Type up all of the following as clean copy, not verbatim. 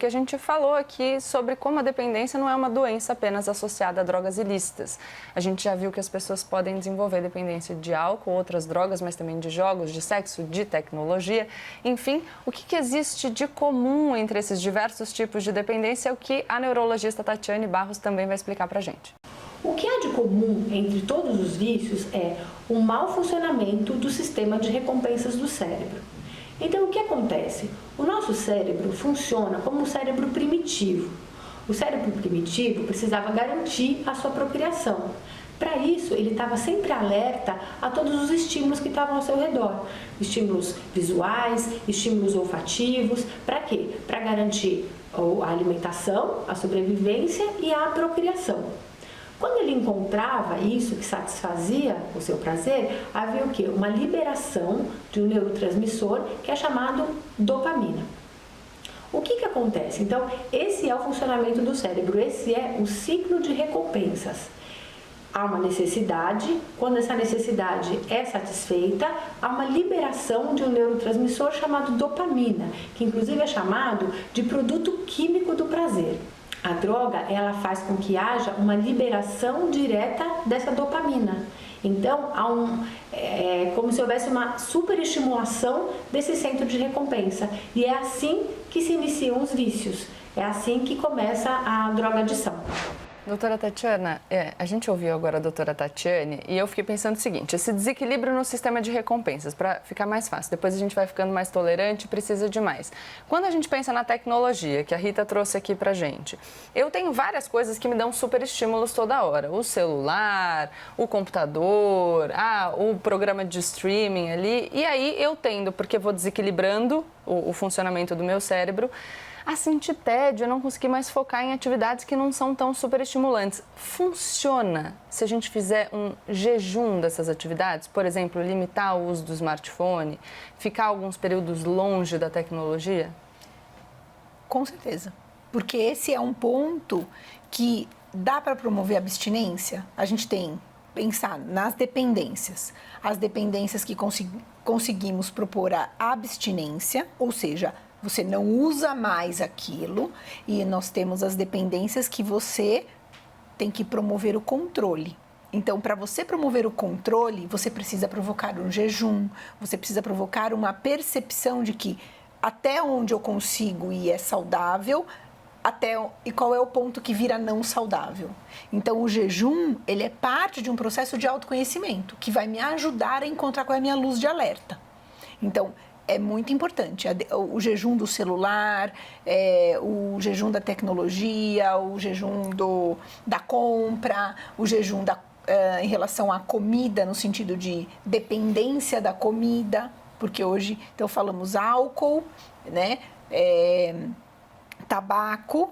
porque a gente falou aqui sobre como a dependência não é uma doença apenas associada a drogas ilícitas. A gente já viu que as pessoas podem desenvolver dependência de álcool, outras drogas, mas também de jogos, de sexo, de tecnologia. Enfim, o que existe de comum entre esses diversos tipos de dependência é o que a neurologista Tatiane Barros também vai explicar pra gente. O que há de comum entre todos os vícios é o mau funcionamento do sistema de recompensas do cérebro. Então, o que acontece? O nosso cérebro funciona como um cérebro primitivo. O cérebro primitivo precisava garantir a sua procriação. Para isso, ele estava sempre alerta a todos os estímulos que estavam ao seu redor. Estímulos visuais, estímulos olfativos. Para quê? Para garantir a alimentação, a sobrevivência e a procriação. Quando ele encontrava isso que satisfazia o seu prazer, havia o quê? Uma liberação de um neurotransmissor que é chamado dopamina. O que acontece? Então, esse é o funcionamento do cérebro, esse é o ciclo de recompensas. Há uma necessidade, quando essa necessidade é satisfeita, há uma liberação de um neurotransmissor chamado dopamina, que inclusive é chamado de produto químico do prazer. A droga, ela faz com que haja uma liberação direta dessa dopamina. Então, é como se houvesse uma superestimulação desse centro de recompensa. E é assim que se iniciam os vícios. É assim que começa a drogadição. Doutora Tatiana, a gente ouviu agora a doutora Tatiane e eu fiquei pensando o seguinte, esse desequilíbrio no sistema de recompensas, para ficar mais fácil, depois a gente vai ficando mais tolerante e precisa de mais. Quando a gente pensa na tecnologia, que a Rita trouxe aqui pra gente, eu tenho várias coisas que me dão super estímulos toda hora. O celular, o computador, o programa de streaming ali, e aí eu tendo, porque vou desequilibrando o funcionamento do meu cérebro, a sentir tédio, eu não conseguir mais focar em atividades que não são tão super estimulantes. Funciona se a gente fizer um jejum dessas atividades? Por exemplo, limitar o uso do smartphone, ficar alguns períodos longe da tecnologia? Com certeza, porque esse é um ponto que dá para promover a abstinência. A gente tem pensar nas dependências. As dependências que conseguimos propor a abstinência, ou seja, você não usa mais aquilo, e nós temos as dependências que você tem que promover o controle. Então, para você promover o controle, você precisa provocar um jejum, você precisa provocar uma percepção de que até onde eu consigo ir é saudável, e qual é o ponto que vira não saudável. Então, o jejum, ele é parte de um processo de autoconhecimento, que vai me ajudar a encontrar qual é a minha luz de alerta. Então, é muito importante o jejum do celular, o jejum da tecnologia, o jejum da compra, o jejum em relação à comida, no sentido de dependência da comida, porque hoje, então, falamos álcool, né, tabaco,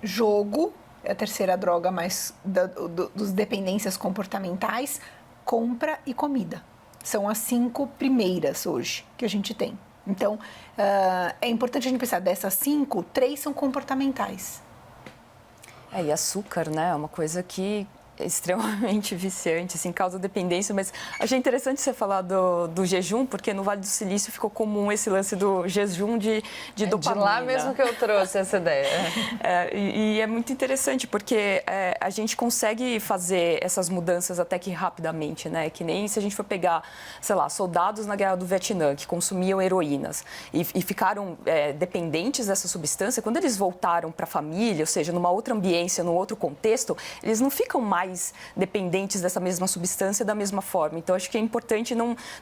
jogo, é a terceira droga mais dos dependências comportamentais, compra e comida. São as 5 primeiras hoje que a gente tem. Então, é importante a gente pensar, dessas 5, 3 são comportamentais. E açúcar, né? É uma coisa que é extremamente viciante, assim, causa dependência, mas achei interessante você falar do jejum, porque no Vale do Silício ficou comum esse lance do jejum de dopamina. De lá mesmo que eu trouxe essa ideia. E é muito interessante, porque a gente consegue fazer essas mudanças até que rapidamente, né? Que nem se a gente for pegar, sei lá, soldados na Guerra do Vietnã, que consumiam heroínas e ficaram dependentes dessa substância, quando eles voltaram para a família, ou seja, numa outra ambiência, num outro contexto, eles não ficam mais dependentes dessa mesma substância da mesma forma. Então, acho que é importante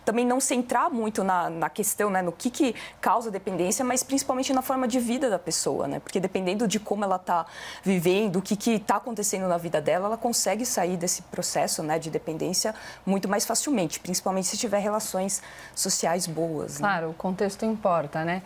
também não centrar muito na questão, né, no que causa dependência, mas principalmente na forma de vida da pessoa, né? Porque dependendo de como ela está vivendo, o que está acontecendo na vida dela, ela consegue sair desse processo, né, de dependência muito mais facilmente, principalmente se tiver relações sociais boas. Claro, o contexto importa, né?